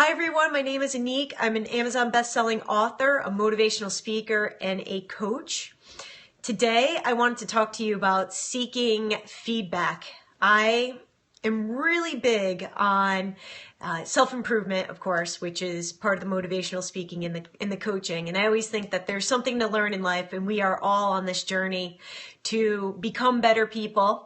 Hi everyone, my name is Annick. I'm an Amazon best-selling author, a motivational speaker, and a coach. Today, I wanted to talk to you about seeking feedback. I am really big on self-improvement, of course, which is part of the motivational speaking in the coaching. And I always think that there's something to learn in life, and we are all on this journey to become better people.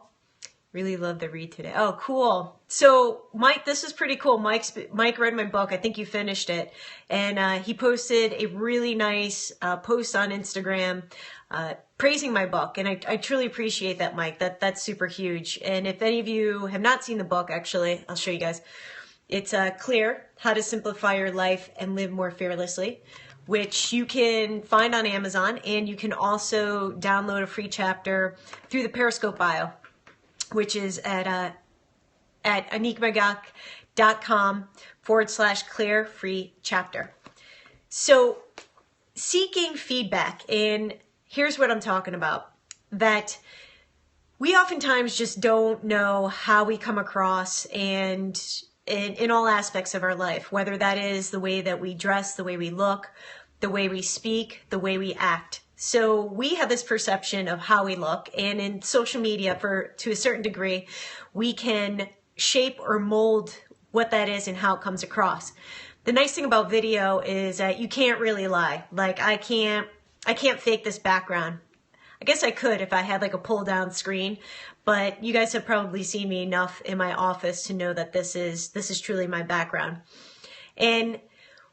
Really love the read today. Oh, cool. So Mike, this is pretty cool. Mike read my book. I think you finished it. And he posted a really nice post on Instagram praising my book. And I truly appreciate that, Mike. That's super huge. And if any of you have not seen the book, actually, I'll show you guys. It's Clear, How to Simplify Your Life and Live More Fearlessly, which you can find on Amazon. And you can also download a free chapter through the Periscope bio, which is at AnnickMagac.com/clear free chapter. So seeking feedback, and here's what I'm talking about, that we oftentimes just don't know how we come across and in all aspects of our life, whether that is the way that we dress, the way we look, the way we speak, the way we act. So we have this perception of how we look, and in social media, to a certain degree, we can shape or mold what that is and how it comes across. The nice thing about video is that you can't really lie. Like I can't fake this background. I guess I could if I had like a pull down screen, but you guys have probably seen me enough in my office to know that this is truly my background. And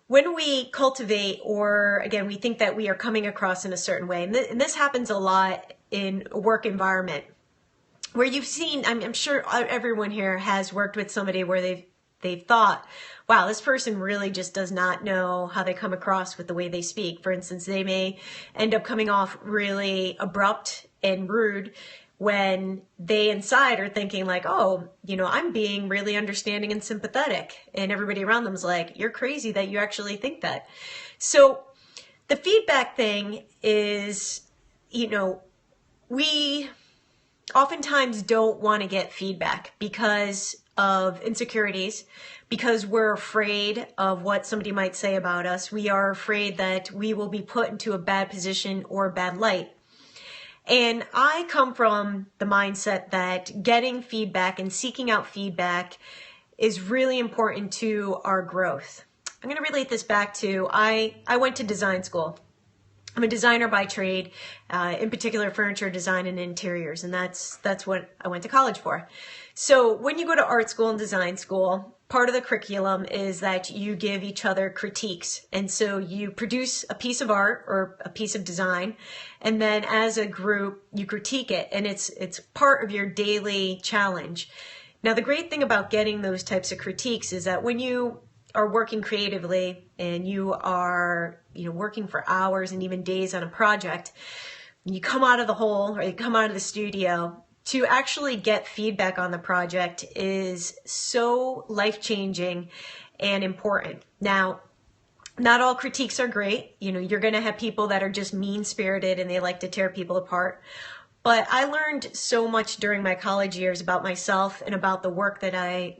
when we cultivate, or again, we think that we are coming across in a certain way, and this happens a lot in a work environment, where you've seen, I'm sure everyone here has worked with somebody where they've thought, wow, this person really just does not know how they come across with the way they speak. For instance, they may end up coming off really abrupt and rude when they inside are thinking like, oh, I'm being really understanding and sympathetic. And everybody around them is like, you're crazy that you actually think that. So the feedback thing is, we oftentimes don't want to get feedback because of insecurities, because we're afraid of what somebody might say about us. We are afraid that we will be put into a bad position or a bad light. And I come from the mindset that getting feedback and seeking out feedback is really important to our growth. I'm going to relate this back to, I went to design school. I'm a designer by trade, in particular furniture design and interiors, and that's what I went to college for. So when you go to art school and design school, part of the curriculum is that you give each other critiques. And so you produce a piece of art or a piece of design, and then as a group, you critique it, and it's part of your daily challenge. Now, the great thing about getting those types of critiques is that when you are working creatively and you are working for hours and even days on a project, you come out of the hole or you come out of the studio, to actually get feedback on the project is so life-changing and important. Now, not all critiques are great. You're going to have people that are just mean-spirited and they like to tear people apart. But I learned so much during my college years about myself and about the work that I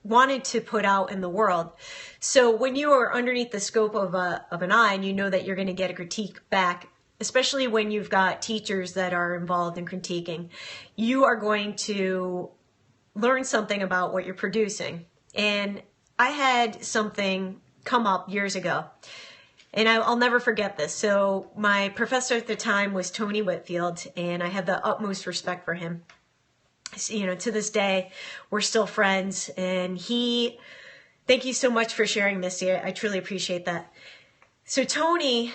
wanted to put out in the world. So when you are underneath the scope of an eye and you know that you're going to get a critique back, especially when you've got teachers that are involved in critiquing, you are going to learn something about what you're producing. And I had something come up years ago, and I'll never forget this. So my professor at the time was Tony Whitfield, and I have the utmost respect for him. To this day, we're still friends, and thank you so much for sharing this. I truly appreciate that. So Tony,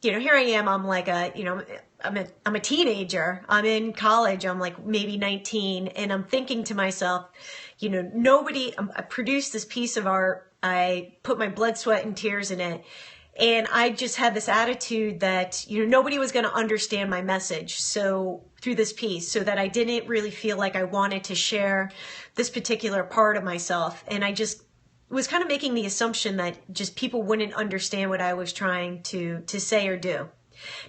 here I am, I'm like I'm a teenager. I'm in college. I'm like maybe 19, and I'm thinking to myself, I produced this piece of art. I put my blood, sweat, and tears in it. And I just had this attitude that, nobody was going to understand my message through this piece, so that I didn't really feel like I wanted to share this particular part of myself. And I just was kind of making the assumption that just people wouldn't understand what I was trying to say or do.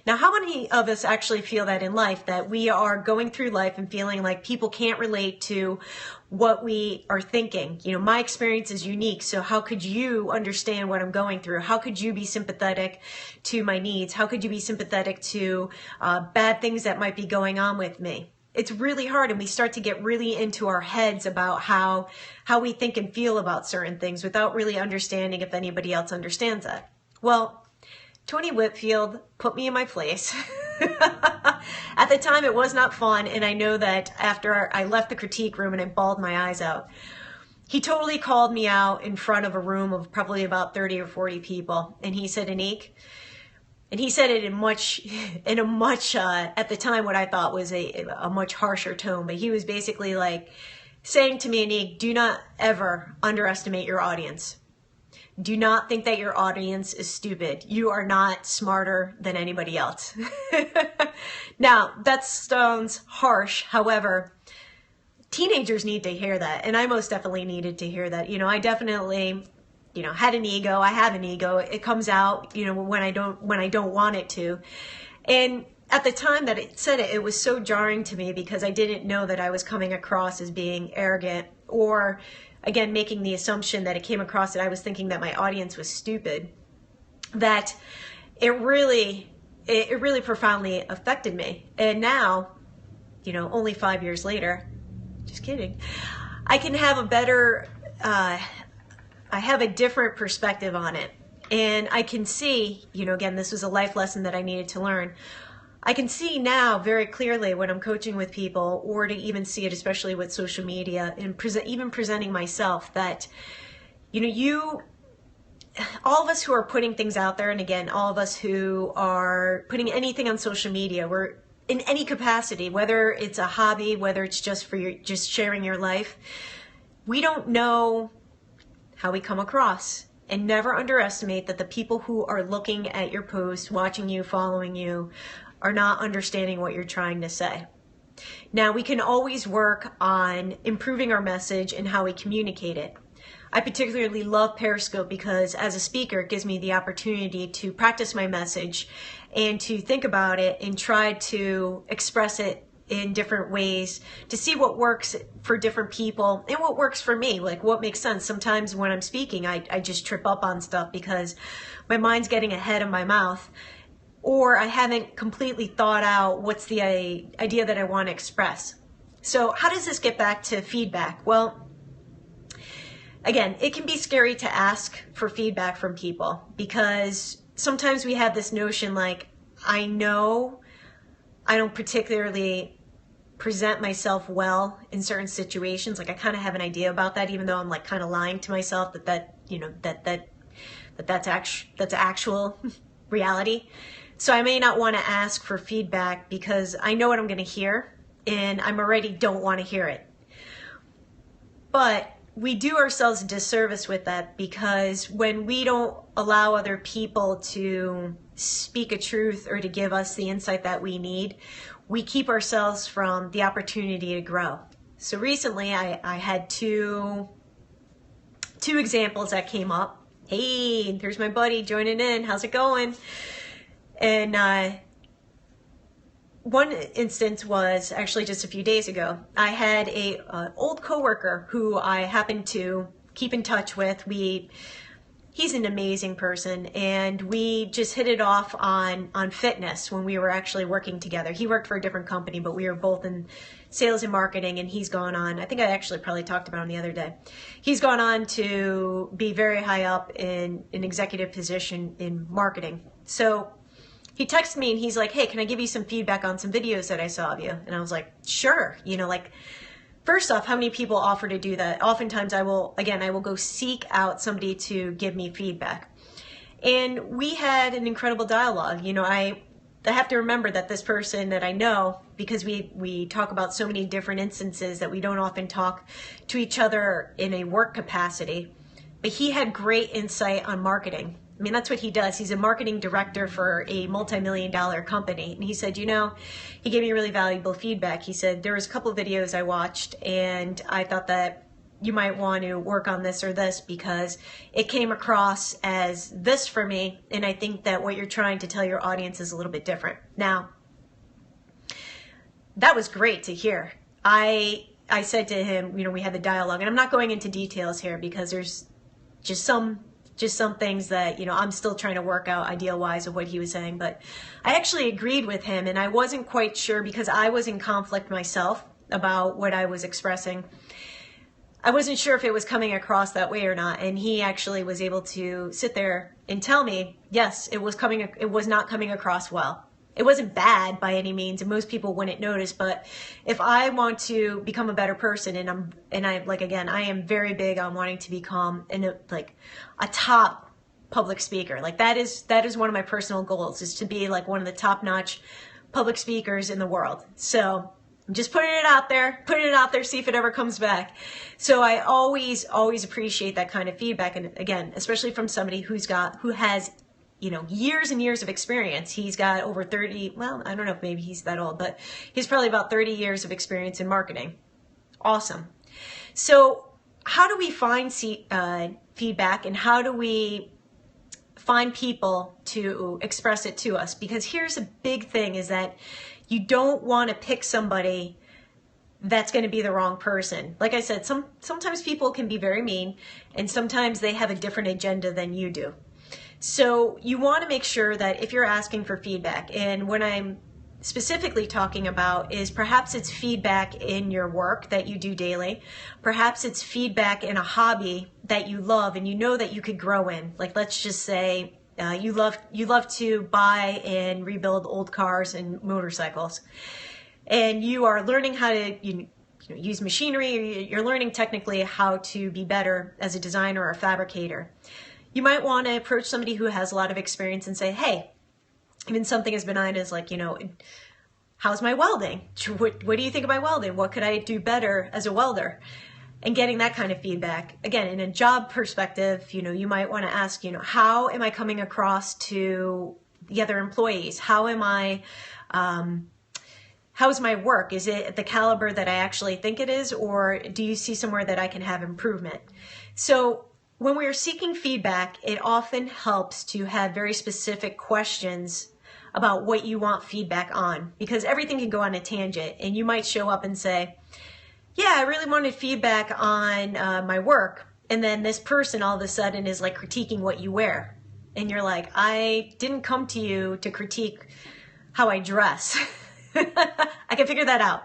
Now, how many of us actually feel that in life, that we are going through life and feeling like people can't relate to what we are thinking? You know, my experience is unique, so how could you understand what I'm going through? How could you be sympathetic to my needs? How could you be sympathetic to bad things that might be going on with me? It's really hard, and we start to get really into our heads about how we think and feel about certain things without really understanding if anybody else understands that. Well, Tony Whitfield put me in my place. At the time, it was not fun, and I know that after I left the critique room and I bawled my eyes out, he totally called me out in front of a room of probably about 30 or 40 people, and he said, Annick, and he said it in a much at the time, what I thought was a much harsher tone, but he was basically like saying to me, Annick, do not ever underestimate your audience. Do not think that your audience is stupid. You are not smarter than anybody else. Now, that sounds harsh. However, teenagers need to hear that. And I most definitely needed to hear that. You know, I definitely, you know, had an ego. I have an ego. It comes out, you know, when I don't want it to. And at the time that it said it, it was so jarring to me because I didn't know that I was coming across as being arrogant, or again, making the assumption that it came across that I was thinking that my audience was stupid, that it really profoundly affected me. And now, you know, only 5 years later, just kidding, I can have a better, I have a different perspective on it. And I can see, you know, again, this was a life lesson that I needed to learn. I can see now very clearly when I'm coaching with people, or to even see it, especially with social media and even presenting myself, that, you know, all of us who are putting things out there, and again, all of us who are putting anything on social media, we're in any capacity, whether it's a hobby, whether it's just for just sharing your life, we don't know how we come across. And never underestimate that the people who are looking at your posts, watching you, following you, are not understanding what you're trying to say. Now, we can always work on improving our message and how we communicate it. I particularly love Periscope because as a speaker, it gives me the opportunity to practice my message and to think about it and try to express it in different ways to see what works for different people and what works for me, like what makes sense. Sometimes when I'm speaking, I just trip up on stuff because my mind's getting ahead of my mouth, or I haven't completely thought out what's the idea that I want to express. So how does this get back to feedback? Well, again, it can be scary to ask for feedback from people because sometimes we have this notion like, I know I don't particularly present myself well in certain situations. Like I kind of have an idea about that, even though I'm like kind of lying to myself that's actual reality. So I may not want to ask for feedback because I know what I'm going to hear and I'm already don't want to hear it. But we do ourselves a disservice with that because when we don't allow other people to speak a truth or to give us the insight that we need, we keep ourselves from the opportunity to grow. So recently I had two examples that came up. Hey, there's my buddy joining in. How's it going? And one instance was actually just a few days ago. I had an old coworker who I happened to keep in touch with. He's an amazing person, and we just hit it off on fitness when we were actually working together. He worked for a different company, but we were both in sales and marketing, and he's gone on, I think I actually probably talked about him the other day. He's gone on to be very high up in an executive position in marketing. So he texted me and he's like, hey, can I give you some feedback on some videos that I saw of you? And I was like, sure. You know, like, first off, how many people offer to do that? Oftentimes I will go seek out somebody to give me feedback. And we had an incredible dialogue. You know, I have to remember that this person that I know, because we talk about so many different instances that we don't often talk to each other in a work capacity, but he had great insight on marketing. I mean, that's what he does. He's a marketing director for a multi-million-dollar company. And he said, you know, he gave me really valuable feedback. He said, there was a couple of videos I watched and I thought that you might want to work on this or this because it came across as this for me, and I think that what you're trying to tell your audience is a little bit different. Now, that was great to hear. I said to him, you know, we had the dialogue, and I'm not going into details here because there's just some things that, you know, I'm still trying to work out ideal-wise of what he was saying, but I actually agreed with him, and I wasn't quite sure because I was in conflict myself about what I was expressing. I wasn't sure if it was coming across that way or not, and he actually was able to sit there and tell me, yes, it was not coming across well. It wasn't bad by any means, and most people wouldn't notice, but if I want to become a better person, and I like, again, I am very big on wanting to become a top public speaker. Like that is one of my personal goals, is to be like one of the top-notch public speakers in the world. So I'm just putting it out there, see if it ever comes back. So I always appreciate that kind of feedback. And again, especially from somebody who has, you know, years and years of experience. He's got over 30, well, I don't know if maybe he's that old, but he's probably about 30 years of experience in marketing. Awesome. So how do we find feedback, and how do we find people to express it to us? Because here's a big thing, is that you don't want to pick somebody that's going to be the wrong person. Like I said, sometimes people can be very mean, and sometimes they have a different agenda than you do. So you want to make sure that if you're asking for feedback, and what I'm specifically talking about is perhaps it's feedback in your work that you do daily, perhaps it's feedback in a hobby that you love and you know that you could grow in. Like, let's just say you love to buy and rebuild old cars and motorcycles, and you are learning how to use machinery. You're learning technically how to be better as a designer or a fabricator. You might want to approach somebody who has a lot of experience and say, hey, even something as benign as like, you know, how's my welding? What do you think of my welding? What could I do better as a welder? And getting that kind of feedback. Again, in a job perspective, you know, you might want to ask, you know, how am I coming across to the other employees? How am I, how's my work? Is it at the caliber that I actually think it is, or do you see somewhere that I can have improvement? So when we are seeking feedback, it often helps to have very specific questions about what you want feedback on, because everything can go on a tangent, and you might show up and say, yeah, I really wanted feedback on my work. And then this person all of a sudden is like critiquing what you wear. And you're like, I didn't come to you to critique how I dress. I can figure that out.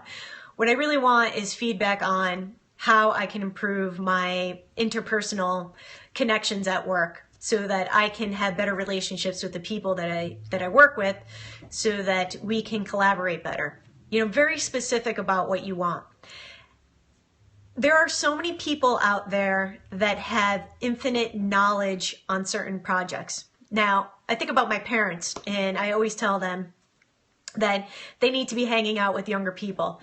What I really want is feedback on how I can improve my interpersonal connections at work, so that I can have better relationships with the people that I work with, so that we can collaborate better. You know, very specific about what you want. There are so many people out there that have infinite knowledge on certain projects. Now, I think about my parents, and I always tell them that they need to be hanging out with younger people.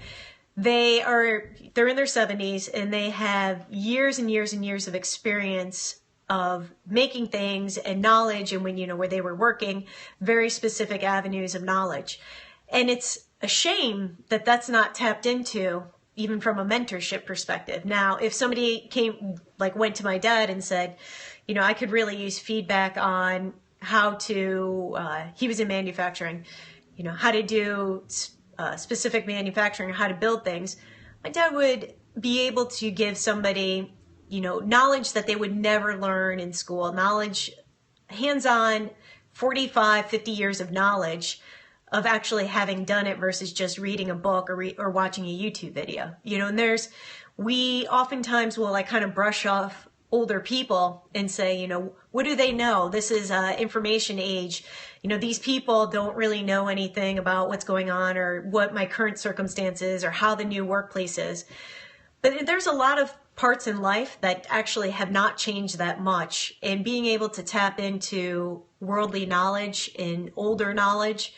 They're in their 70s, and they have years and years and years of experience of making things and knowledge, and when, you know, where they were working, very specific avenues of knowledge. And it's a shame that that's not tapped into, even from a mentorship perspective. Now, if somebody went to my dad and said, you know, I could really use feedback on how to, he was in manufacturing, you know, how to do specific manufacturing, how to build things, my dad would be able to give somebody, you know, knowledge that they would never learn in school, knowledge, hands-on, 45, 50 years of knowledge of actually having done it versus just reading a book or watching a YouTube video. You know, and we oftentimes will like kind of brush off older people and say, you know, what do they know? This is information age. You know, these people don't really know anything about what's going on or what my current circumstances or how the new workplace is. But there's a lot of parts in life that actually have not changed that much, and being able to tap into worldly knowledge and older knowledge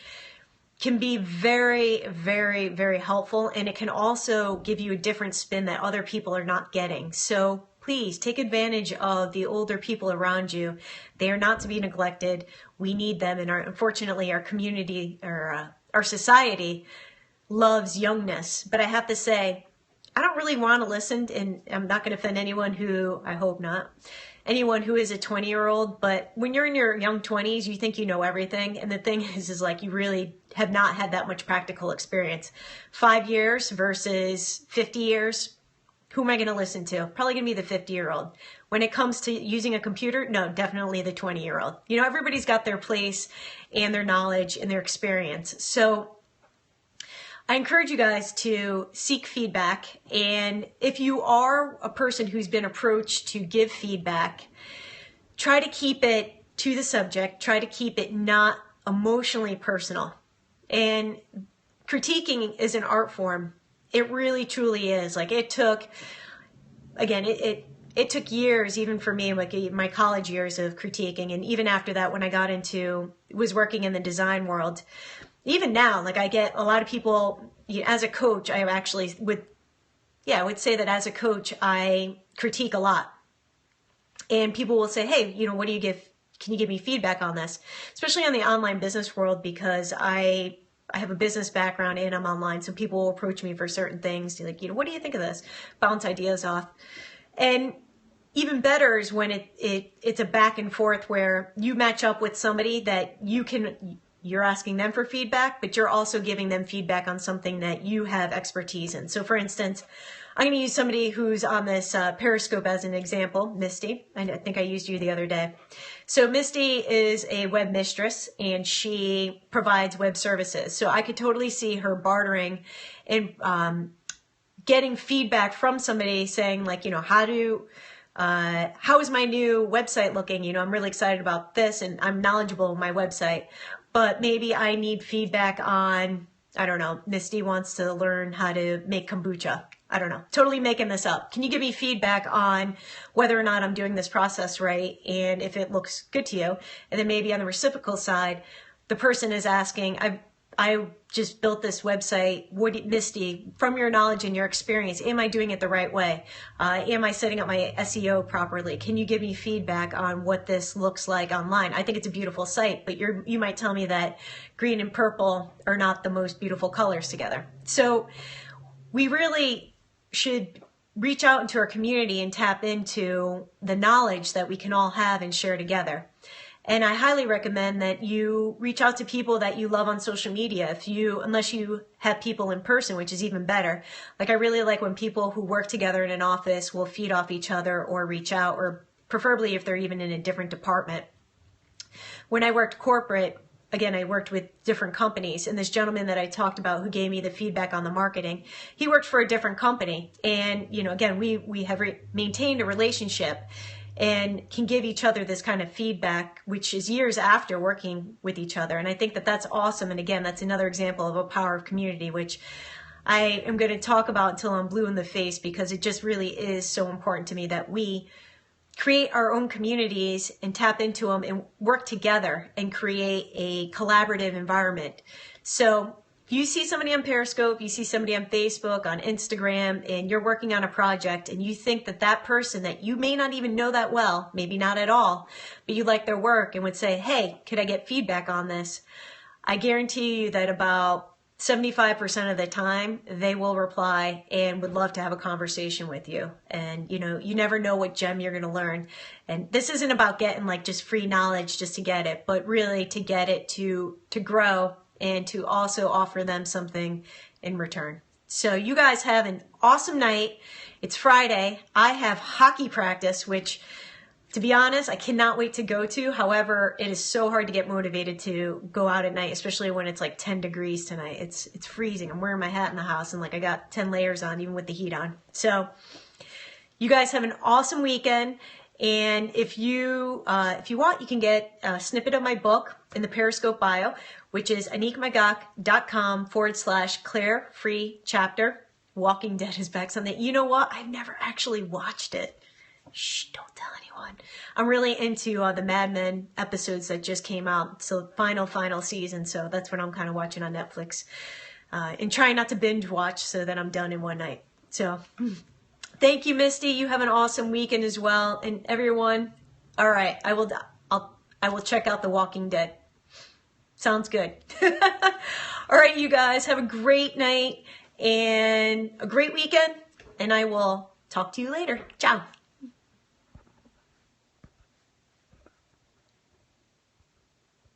can be very, very, very helpful, and it can also give you a different spin that other people are not getting. So please take advantage of the older people around you. They are not to be neglected. We need them, and unfortunately our community or our society loves youngness. But I have to say, I don't really want to listen, and I'm not going to offend anyone who, I hope not, anyone who is a 20-year-old, but when you're in your young 20s, you think you know everything. And the thing is like you really have not had that much practical experience. 5 years versus 50 years. Who am I going to listen to? Probably going to be the 50-year-old. When it comes to using a computer, no, definitely the 20-year-old. You know, everybody's got their place and their knowledge and their experience. So I encourage you guys to seek feedback. And if you are a person who's been approached to give feedback, try to keep it to the subject. Try to keep it not emotionally personal. And critiquing is an art form. It really, truly is. Like it took, again, it took years, even for me, like my college years of critiquing. And even after that, when I was working in the design world, even now, like I get a lot of people, as a coach, I would say that as a coach, I critique a lot. And people will say, hey, can you give me feedback on this? Especially on the online business world, because I have a business background and I'm online, so people will approach me for certain things. Like, what do you think of this? Bounce ideas off. And even better is when it's a back and forth where you match up with somebody that you're asking them for feedback, but you're also giving them feedback on something that you have expertise in. So for instance, I'm going to use somebody who's on this Periscope as an example, Misty. I think I used you the other day. So Misty is a web mistress and she provides web services. So I could totally see her bartering and getting feedback from somebody saying like, how is my new website looking? I'm really excited about this and I'm knowledgeable in my website, but maybe I need feedback on, I don't know, Misty wants to learn how to make kombucha. I don't know, totally making this up. Can you give me feedback on whether or not I'm doing this process right and if it looks good to you? And then maybe on the reciprocal side, the person is asking, I just built this website. Misty, from your knowledge and your experience, am I doing it the right way? Am I setting up my SEO properly? Can you give me feedback on what this looks like online? I think it's a beautiful site, but you might tell me that green and purple are not the most beautiful colors together. So we really should reach out into our community and tap into the knowledge that we can all have and share together. And I highly recommend that you reach out to people that you love on social media, unless you have people in person, which is even better. Like I really like when people who work together in an office will feed off each other or reach out, or preferably if they're even in a different department. When I worked corporate, again, I worked with different companies, and this gentleman that I talked about who gave me the feedback on the marketing, he worked for a different company. And, again, we have maintained a relationship and can give each other this kind of feedback, which is years after working with each other. And I think that that's awesome. And again, that's another example of a power of community, which I am going to talk about until I'm blue in the face, because it just really is so important to me that we create our own communities and tap into them and work together and create a collaborative environment. So if you see somebody on Periscope, you see somebody on Facebook, on Instagram, and you're working on a project and you think that that person that you may not even know that well, maybe not at all, but you like their work and would say, hey, could I get feedback on this? I guarantee you that about 75% of the time they will reply and would love to have a conversation with you. And you never know what gem you're going to learn. And this isn't about getting like just free knowledge just to get it, but really to get it to grow and to also offer them something in return. So you guys have an awesome night. It's Friday. I have hockey practice, which, to be honest, I cannot wait to go to. However, it is so hard to get motivated to go out at night, especially when it's like 10 degrees tonight. It's freezing. I'm wearing my hat in the house and like I got 10 layers on, even with the heat on. So you guys have an awesome weekend. And if you want, you can get a snippet of my book in the Periscope bio, which is AnnickMagac.com/Claire free chapter. Walking Dead is back Sunday. You know what? I've never actually watched it. Shh, don't tell anyone. I'm really into the Mad Men episodes that just came out. So final season. So that's what I'm kind of watching on Netflix. And trying not to binge watch so that I'm done in one night. So thank you, Misty. You have an awesome weekend as well. And everyone, all right, I will check out The Walking Dead. Sounds good. All right, you guys, have a great night and a great weekend. and I will talk to you later. Ciao.